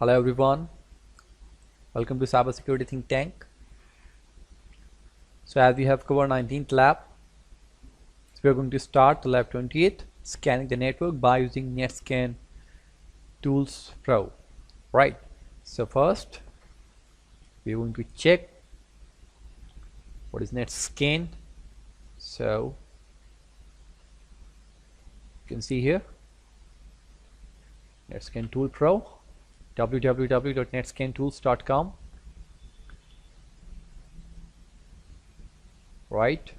Hello everyone, welcome to Cybersecurity Think Tank. So as we have covered 19th lab, so we are going to start the lab 28th, scanning the network by using NetScan Tools Pro. Right. So first, we are going to check what is NetScan. So you can see here, NetScan Tool Pro, www.netscantools.com. Right.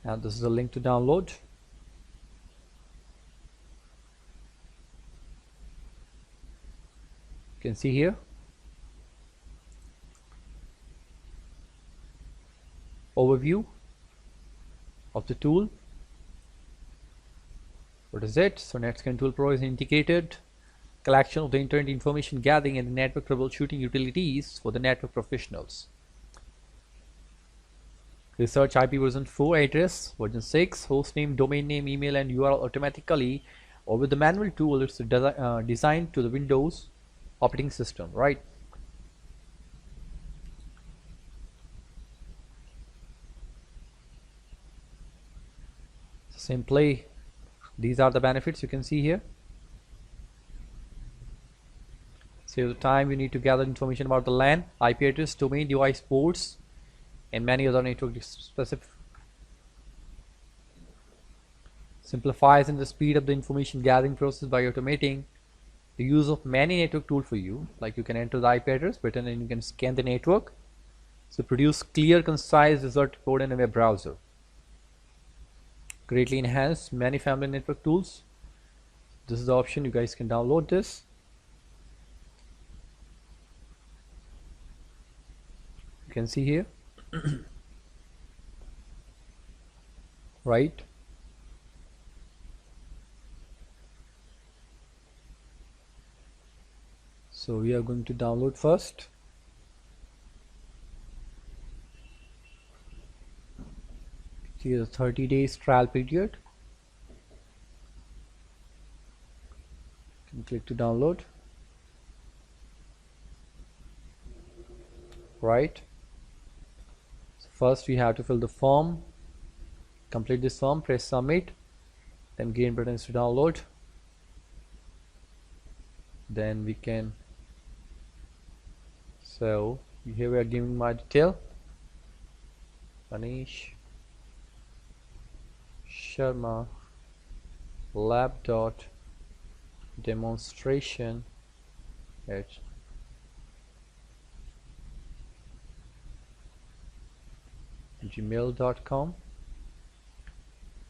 And this is a link to download. You can see here. Overview of the tool. What is it? So NetScan Tool Pro is an integrated collection of the internet information gathering and the network troubleshooting utilities for the network professionals. Research IP version 4 address, version 6, host name, domain name, email and URL automatically or with the manual tool. It's designed to the Windows operating system, right? Simply, these are the benefits you can see here. Save the time you need to gather information about the LAN, IP address, domain, device, ports, and many other network specific. Simplifies and the speed up the information gathering process by automating the use of many network tools for you. Like you can enter the IP address button and you can scan the network. So produce clear, concise result code in a web browser. Greatly enhance many family network tools. This is the option. You guys can download this. You can see here. Right. So we are going to download first. Here's a 30 days trial period. You can click to download. Right. So first we have to fill the form. Complete this form, press submit, then green button is to download. Then we can, so here we are giving my detail, Manish Sharma lab dot demonstration at gmail.com.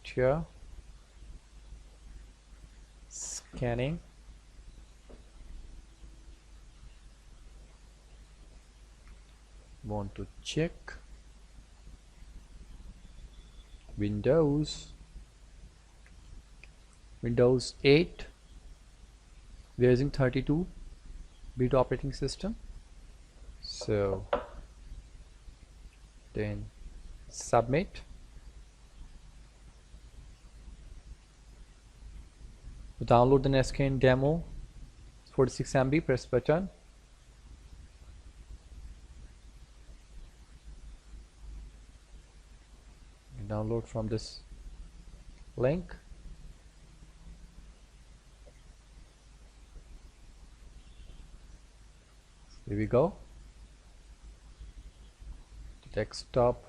Here scanning, want to check Windows 8. we are using 32-bit operating system. So then submit. Download the NetScan demo 46 MB, press button. Download from this link. Here we go. Desktop.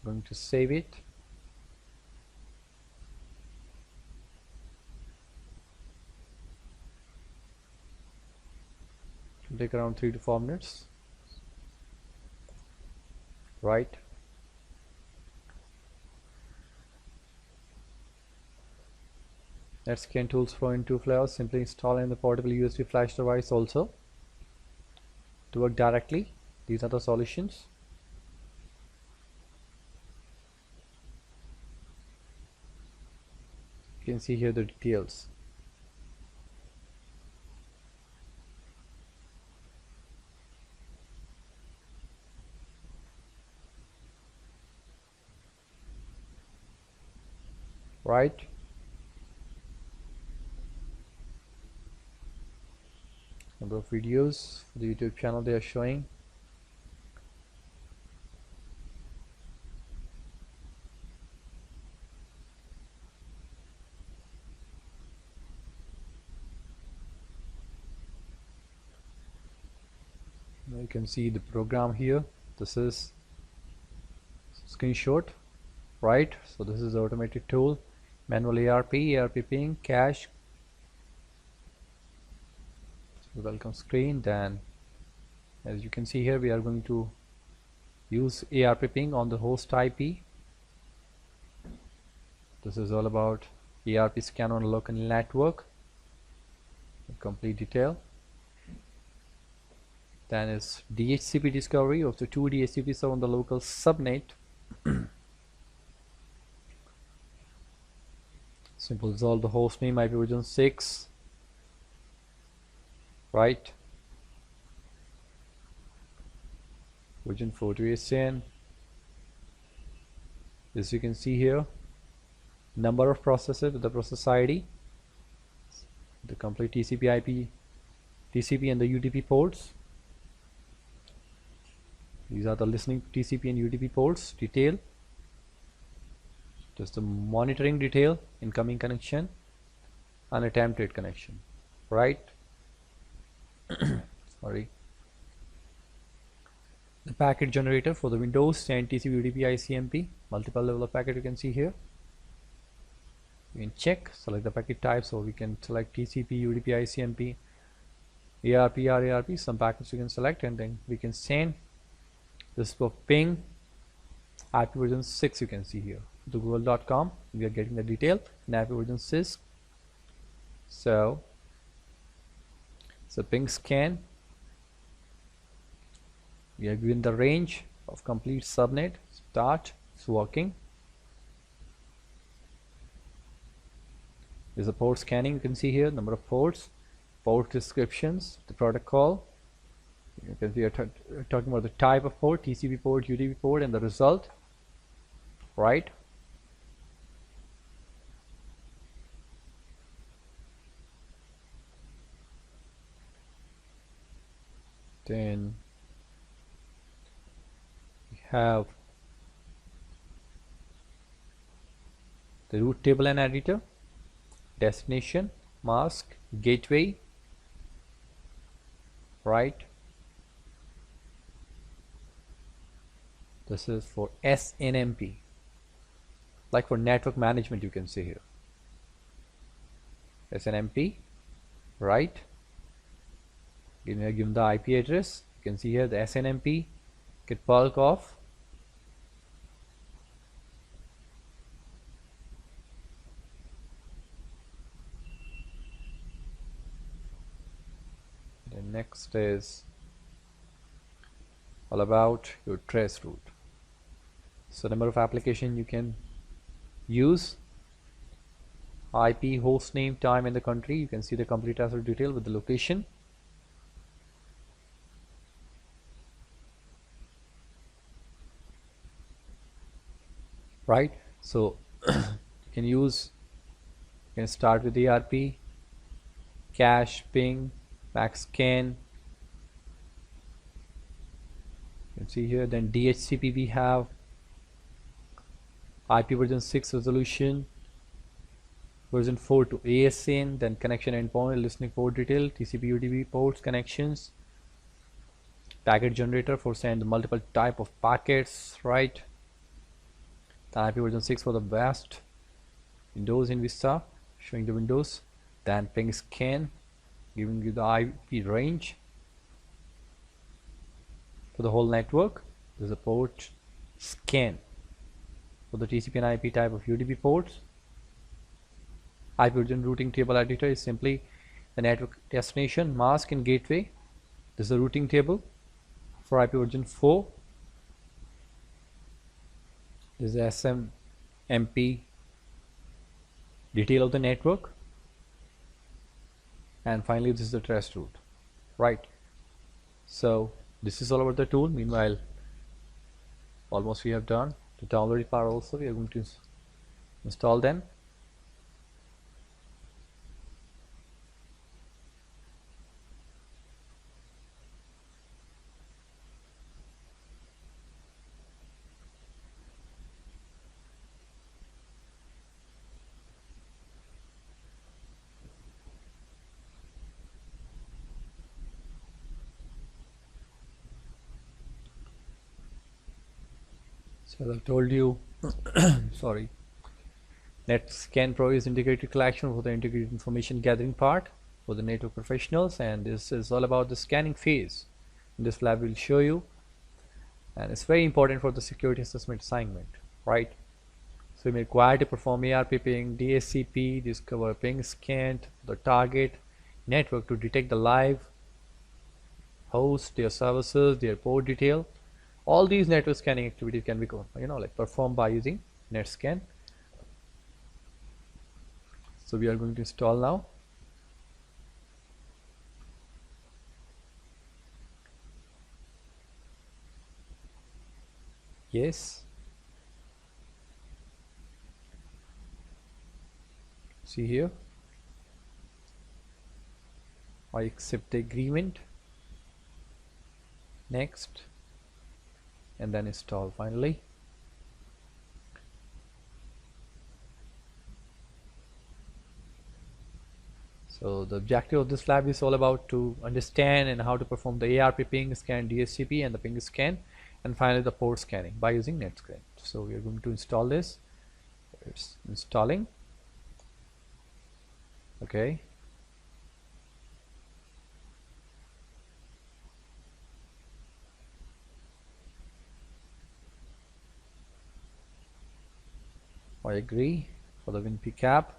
Going to save it. It'll take around 3 to 4 minutes. Right. NetScan Tools Pro in 2 flavors. Simply install in the portable USB flash device also to work directly. These are the solutions. You can see here the details. right? Number of videos for the YouTube channel they are showing. Now you can see the program here. This is screenshot, right? So this is the automated tool, manual ARP ping, cache, welcome screen. Then as you can see here, we are going to use ARP ping on the host IP. This is all about ARP scan on local network, complete detail. Then is DHCP discovery of the two DHCPs are on the local subnet. Simple resolve the host name IP version 6, right? Version 4 to ASN. As you can see here, number of processes with the process ID, the complete TCP IP, TCP and the UDP ports. These are the listening TCP and UDP ports detail. Just the monitoring detail, incoming connection, unattempted connection, right? Sorry. The packet generator for the Windows and TCP UDP ICMP, multiple level of packet you can see here. You can check, select the packet type, so we can select TCP, UDP, ICMP, ARP, RARP, some packets you can select, and then we can send. This is for ping, IP version 6 you can see here. To google.com, we are getting the detail in IP version 6. So ping scan, we are given the range of complete subnet, start, it's working. There's a port scanning, you can see here, number of ports, port descriptions, the protocol. Because we are talking about the type of port, TCP port, UDP port, and the result, right? Then we have the route table and editor, destination, mask, gateway, right? This is for SNMP, like for network management you can see here. SNMP, right? Given the IP address, you can see here the SNMP, get bulk of the next is all about your trace route. So number of application you can use, IP, host name, time, and the country. You can see the complete asset detail with the location. Right, so you can start with the ARP, cache, ping, backscan. You can see here. Then DHCP we have IP version 6 resolution, version 4 to ASN, then connection endpoint, listening port detail, TCP UDP ports connections, packet generator for send multiple type of packets, right? The IP version 6 for the best Windows in Vista, showing the Windows. Then ping scan, giving you the IP range for the whole network. There's a port scan for the TCP and IP type of UDP ports. IP version routing table editor is simply the network destination, mask, and gateway. This is the routing table for IP version 4. This is SNMP detail of the network, and finally this is the trace route, right? So this is all about the tool. Meanwhile, almost we have done. To download it part also we are going to install them. So as I told you, sorry, NetScan Pro is integrated collection for the integrated information gathering part for the network professionals, and this is all about the scanning phase. In this lab will show you, and it's very important for the security assessment assignment, right? So you may require to perform ARP ping, DHCP, discover ping scan the target network to detect the live host, their services, their port detail. All these network scanning activities can be performed by using NetScan. So we are going to install now. Yes. See here. I accept the agreement. Next. And then install finally. So the objective of this lab is all about to understand and how to perform the ARP ping scan, DHCP, and the ping scan, and finally the port scanning by using NetScan. So we are going to install this. It's installing. Okay. I agree for the WinP cap.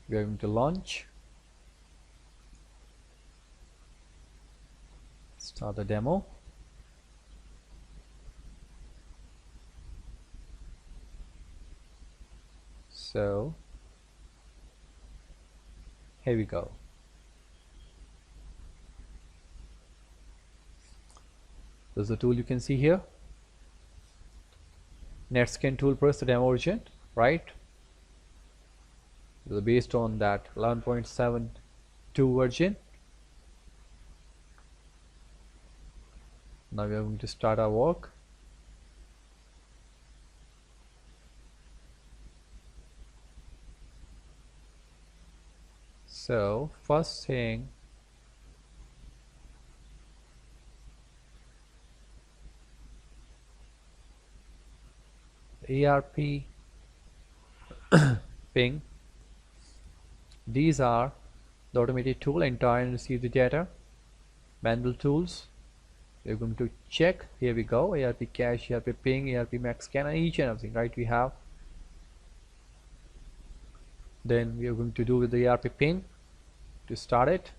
We are going to launch. Start the demo. So here we go. This is the tool you can see here. NetScan tool press the demo version, right? This is based on that 11.72 version. Now we are going to start our work. So first thing, ARP ping. These are the automated tool enter and receive the data. Manual tools. We're going to check. Here we go. ARP cache, ARP ping, ARP max scan, and each and everything, right? We have. Then we are going to do with the ARP ping to start it.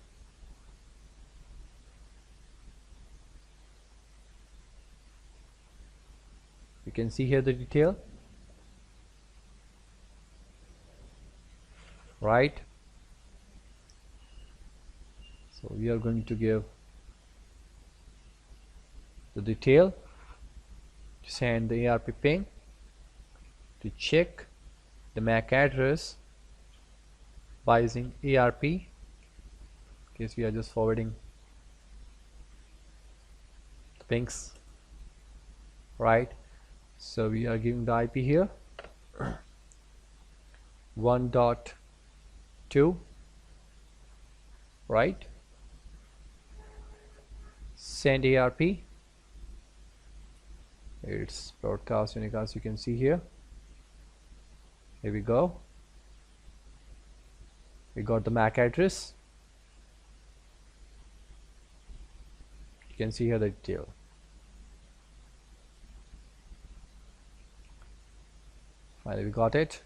You can see here the detail, right? So we are going to give the detail to send the ARP ping to check the MAC address by using ARP. In case we are just forwarding the pings, right? So we are giving the IP here 1.2, right? Send ARP. It's broadcast unicast, you can see here. Here we go. We got the MAC address. You can see here the detail. Finally we got it.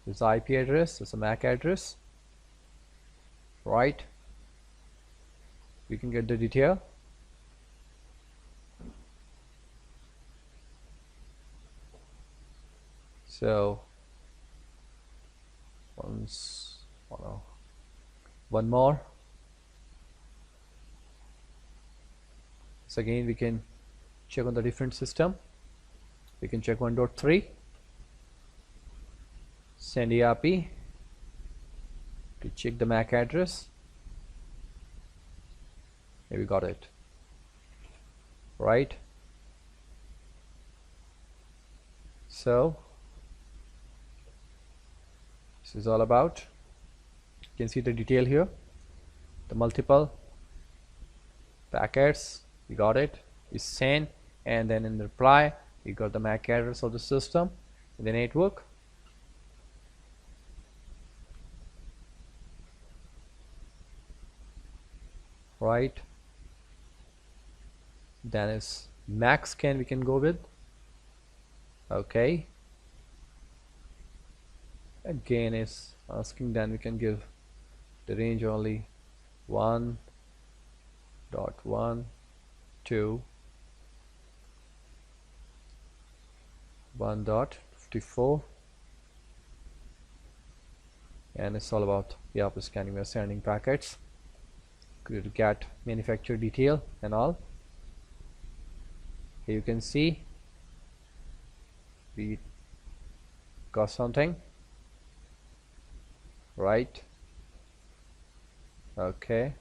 This is the IP address, this is the MAC address, right? We can get the detail. So one more. So again we can check on the different system. We can check 1.3. Send ARP to check the MAC address. Here we got it, right? So this is all about. You can see the detail here, the multiple packets, we got it, is sent, and then in the reply we got the MAC address of the system in the network. Right, then is MAC scan we can go with. Okay, again is asking, then we can give the range only 1.1 to 1.54, and it's all about after scanning we are sending packets to get manufacturer detail and all. Here you can see we got something, right? Okay,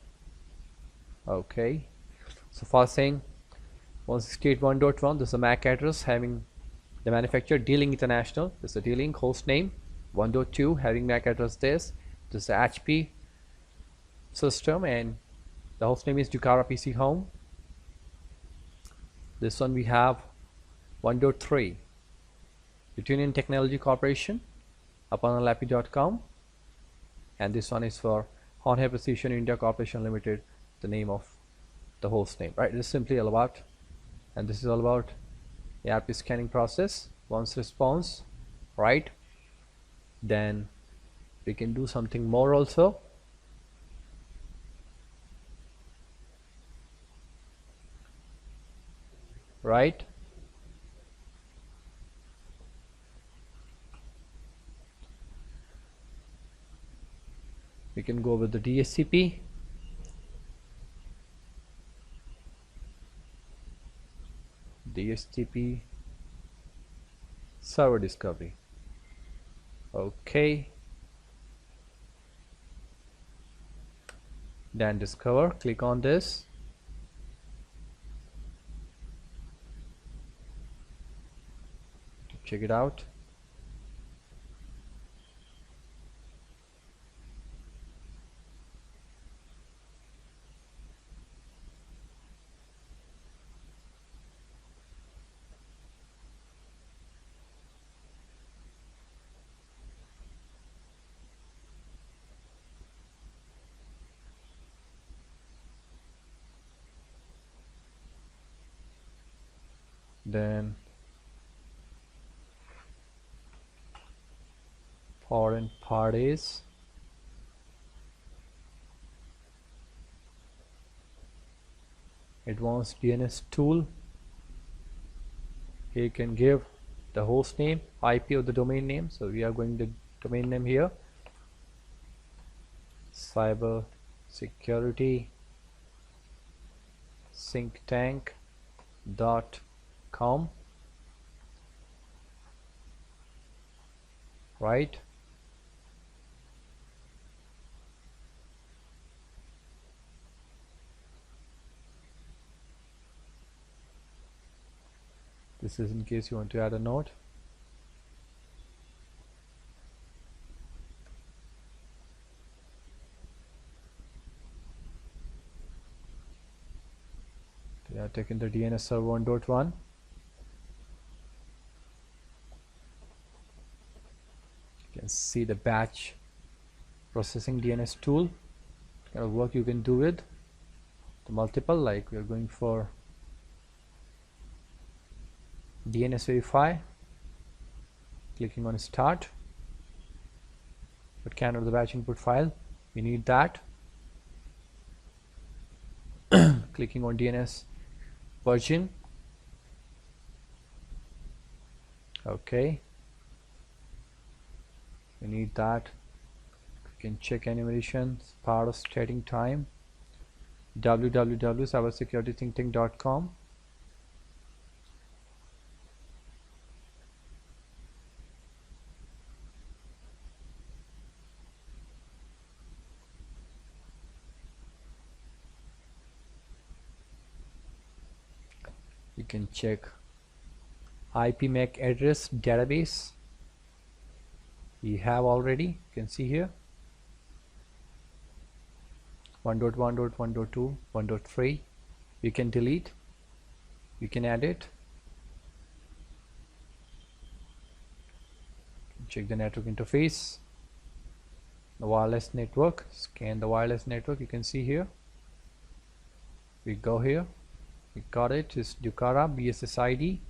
so first thing, 168.1.1, this is a MAC address having the manufacturer D-Link International, this is the D-Link host name. 1.2 having MAC address this is the HP system and the host name is Ducara PC Home. This one we have 1.3 Lithuanian Technology Corporation, apanalapi.com, and this one is for Honhai Precision India Corporation Limited, the name of the host name, right? This is simply all about, and this is all about ARP scanning process. Once response, right, then we can do something more also. Right, we can go with the DHCP, server discovery. Okay, then discover, click on this. Check it out. Then foreign parties, advanced DNS tool. Here you can give the host name, IP of the domain name, so we are going the domain name here, cyber security thinktank.com, right? This is in case you want to add a node. They are taking the DNS server 1.1. You can see the batch processing DNS tool, kind of work you can do with the multiple, like we are going for DNS verify, clicking on start, but cannot the batch input file, we need that. Clicking on DNS version, okay, we need that. We can check enumeration, part of starting time, www.cybersecuritythinktank.com. You can check IP MAC address database, we have already. You can see here 1.1.1.2, 1.3. We can delete, we can add it. Check the network interface, the wireless network, scan the wireless network. You can see here, we go here, we got it. It's Ducara BSS ID.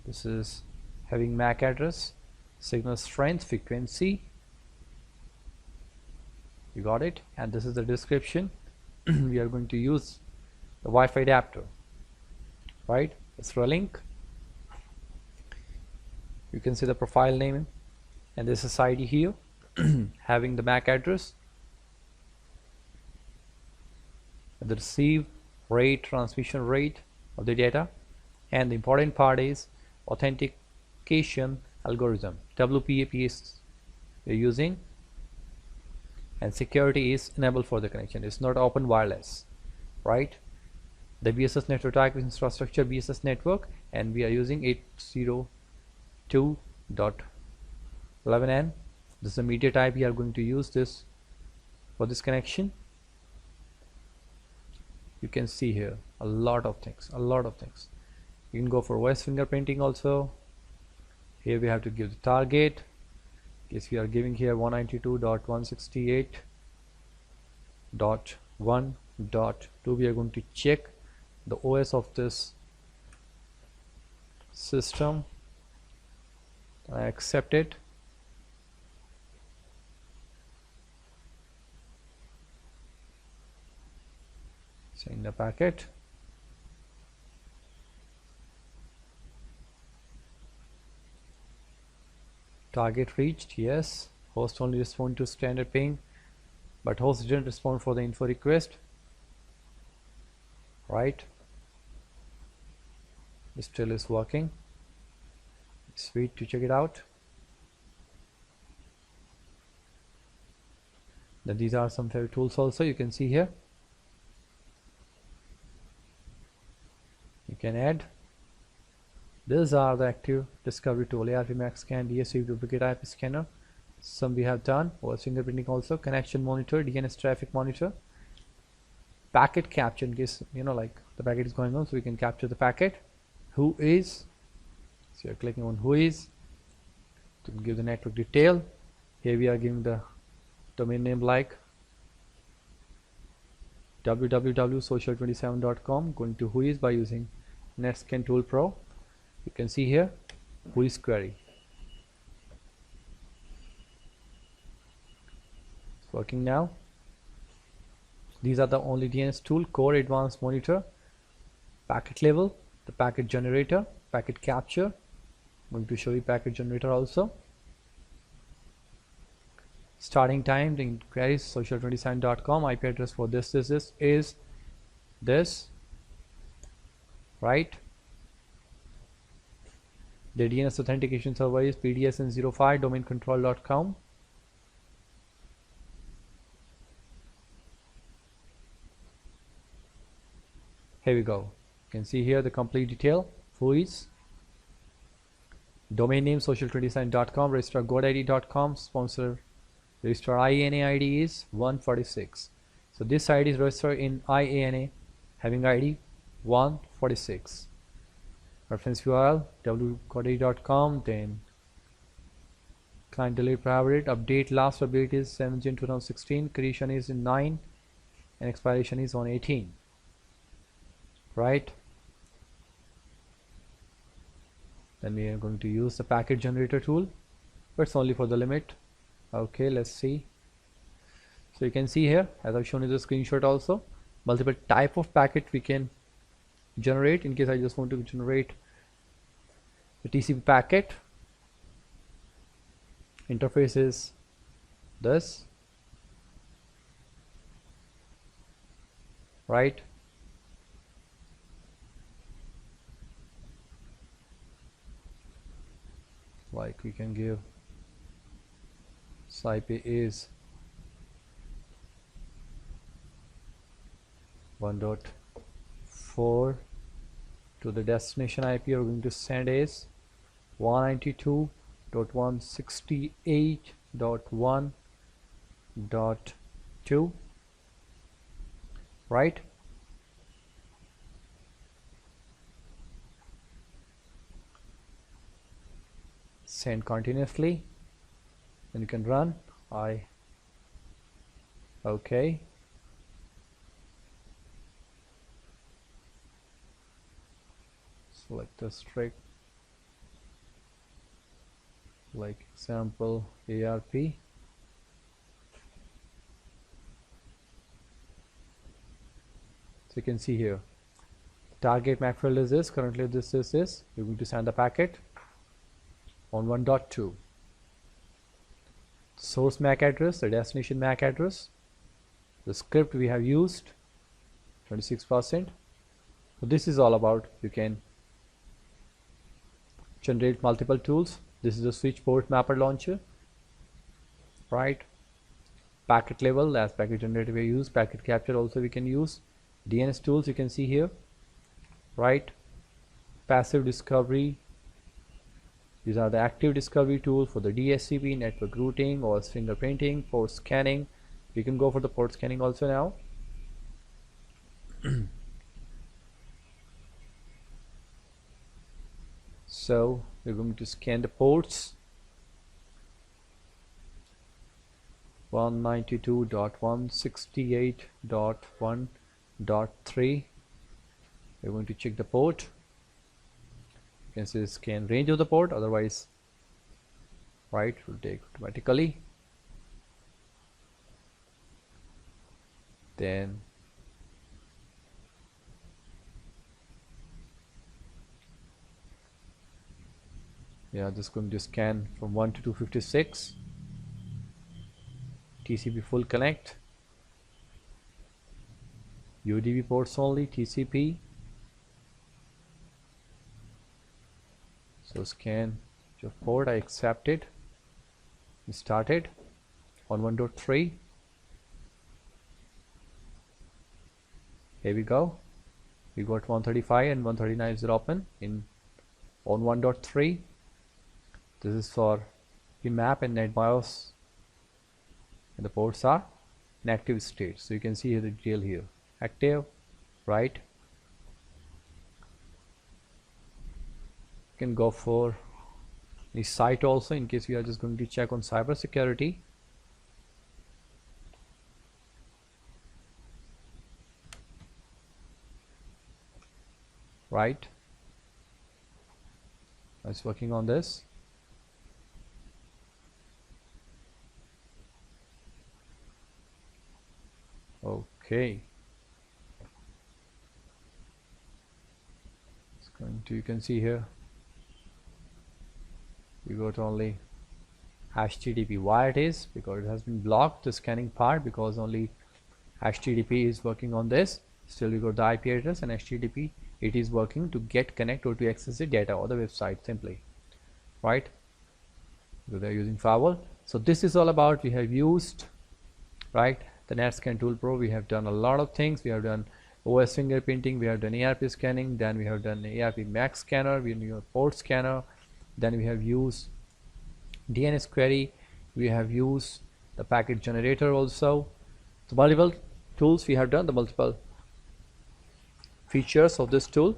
This is having MAC address, signal strength, frequency. You got it. And this is the description. We are going to use the Wi-Fi adapter, right? It's a link. You can see the profile name, and this is ID here having the MAC address, the receive rate, transmission rate of the data, and the important part is authentication algorithm, WPA we are using, and security is enabled for the connection. It's not open wireless, right? The BSS network type is infrastructure BSS network, and we are using 802.11n. This is the media type. We are going to use this for this connection. You can see here a lot of things. You can go for voice fingerprinting also. Here we have to give the target. Yes, we are giving here 192.168.1.2. we are going to check the OS of this system. I accept it. Send the packet. Target reached, yes. Host only respond to standard ping, but host didn't respond for the info request, right? It still is working. Sweet to check it out. Then these are some favorite tools also. You can see here. You can add. These are the active discovery tool: ARP Max Scan, DSP duplicate IP scanner. Some we have done. Voice fingerprinting also. Connection monitor, DNS traffic monitor. Packet capture, in case like the packet is going on, so we can capture the packet. Who is? So you're clicking on who is to give the network detail. Here we are giving the domain name like www.social27.com. Going to who is by using NetScan Tool Pro. You can see here who is query. It's working now. These are the only DNS tool: core, advanced monitor, packet level, the packet generator, packet capture. I'm going to show you packet generator also. Starting time, the queries social27.com. IP address for this is this, right? The DNS authentication server is pdsn05 domaincontrol.com. Here we go. You can see here the complete detail. Who is? Domain name social27.com, registrar godid.com, sponsor registrar IANA ID is 146. So this ID is registered in IANA having ID 146. Reference URL wgodid.com. Then client delete private update. Last update is 7 June 2016. Creation is in 9 and expiration is on 18. Right? Then we are going to use the packet generator tool, but it's only for the limit. Okay, let's see. So you can see here, as I've shown you the screenshot also, multiple type of packet we can generate. In case I just want to generate the TCP packet, interface is this, right? Like we can give IP is 1.4 to the destination IP. You're going to send is 192 168.1.2, right? Send continuously, and you can run. Okay. Select the strict, like example ARP. So you can see here, target MAC field is this. Currently this is this. You're going to send the packet on 1.2. Source MAC address, the destination MAC address, the script we have used 26%. So this is all about, you can generate multiple tools. This is a switch port mapper launcher, right? Packet level, as packet generator we use, packet capture also we can use. DNS tools you can see here, right? Passive discovery, these are the active discovery tools for the DHCP, network routing, or fingerprinting, port scanning. We can go for the port scanning also now. So we're going to scan the ports 192.168.1.3. we're going to check the port. You can see the scan range of the port, otherwise, right, it will take automatically. Then yeah, just going to scan from 1 to 256. TCP full connect, UDP ports only, TCP. So scan your port, I accepted. We started on 1.3. Here we go. We got 135 and 139 is open in on 1.3. This is for PMAP and NetBIOS, and the ports are in active state. So you can see here the detail here, active, right? You can go for the site also in case we are just going to check on cyber security. Right, I was working on this. Okay, it's going to, you can see here we got only HTTP. Why it is? Because it has been blocked, the scanning part, because only HTTP is working on this. Still we got the IP address and HTTP, it is working to get connect or to access the data or the website simply, right? So they're using firewall. So this is all about, we have used, right, the NetScan Tool Pro. We have done a lot of things. We have done OS fingerprinting, we have done ARP scanning, then we have done ARP MAC scanner, we have port scanner, then we have used DNS query, we have used the packet generator also. So multiple tools we have done, the multiple features of this tool.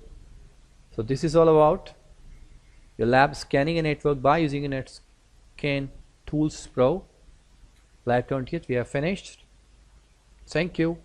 So this is all about your lab scanning a network by using a NetScan Tools Pro. Live 20th we have finished. Thank you.